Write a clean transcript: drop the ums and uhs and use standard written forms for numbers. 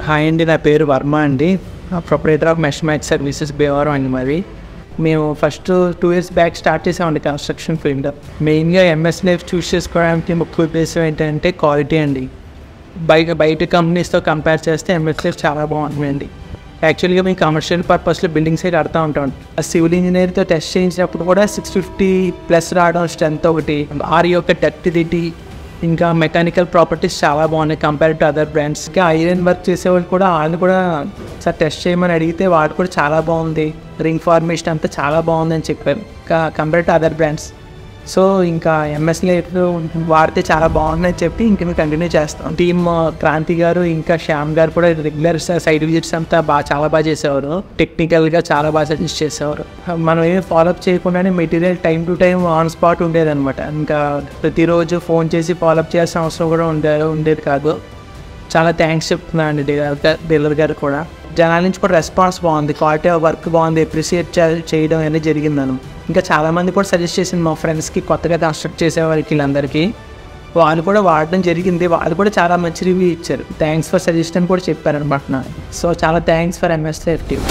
Hi అండి, నా పేరు వర్మ అండి. Proprietor of mesh match services Bhimavaram అండి. మరి మేము ఫస్ట్ 2 years బ్యాక్ స్టార్ట్ చేసామండి కన్స్ట్రక్షన్ ఫీల్డ్. మెయిన్గా ఎంఎస్ లైఫ్ చూస్ చేసుకోవడానికి ముఖ్య ఉద్దేశం ఏంటంటే క్వాలిటీ అండి. బయట కంపెనీస్తో కంపేర్ చేస్తే ఎంఎస్ లైఫ్ చాలా బాగుంటుందండి. యాక్చువల్గా మేము కమర్షియల్ పర్పస్లో బిల్డింగ్ సైడ్ కడతా ఉంటాం. ఆ సివిల్ ఇంజనీర్తో టెస్ట్ చేయించినప్పుడు కూడా 650+ రావడం స్ట్రెంత్ ఒకటి, ఆర్ యొక్క డక్టిలిటీ ఇంకా మెకానికల్ ప్రాపర్టీస్ చాలా బాగున్నాయి కంపేర్ టు అదర్ బ్రాండ్స్. ఇంకా ఐరన్ వర్క్ చేసేవాళ్ళు కూడా వాళ్ళు కూడా సార్ టెస్ట్ చేయమని అడిగితే వాడు కూడా చాలా బాగుంది, రింగ్ ఫార్మేషన్ అంతా చాలా బాగుందని చెప్పారు compare to other brands. So ఇంకా ఎంఎస్ లైఫ్ వాడితే చాలా బాగుందని చెప్పి ఇంక మేము కంటిన్యూ చేస్తాం. టీమ్ క్రాంతి గారు ఇంకా శ్యామ్ గారు కూడా రెగ్యులర్ సైట్ విజిట్స్ అంతా చాలా బాగా చేసేవారు. టెక్నికల్గా చాలా బాగా సజెస్ట్ చేసేవారు. మనం ఏమి ఫాలోఅప్ చేయకుండానే material time to time on spot ఉండేదన్నమాట. ఇంకా ప్రతిరోజు ఫోన్ చేసి ఫాలోఅప్ చేయాల్సిన అవసరం కూడా ఉండేది కాదు. చాలా థ్యాంక్స్ చెప్తున్నాను అండి డీలర్ గారు కూడా. జనాల నుంచి కూడా రెస్పాన్స్ బాగుంది, క్వాలిటీ ఆఫ్ వర్క్ బాగుంది, అప్రిషియేట్ చేయడం అనేది జరిగిందను. ఇంకా చాలామంది కూడా సజెస్ట్ చేసింది మా ఫ్రెండ్స్కి, కొత్తగా కన్స్ట్రక్ట్ చేసే వాళ్ళకి వీళ్ళందరికీ. వాళ్ళు కూడా వాడడం జరిగింది, వాళ్ళు కూడా చాలా మంచి రివ్యూ ఇచ్చారు. థ్యాంక్స్ ఫర్ సజెషన్ కూడా చెప్పారనమాట. సో చాలా thanks for MS life team.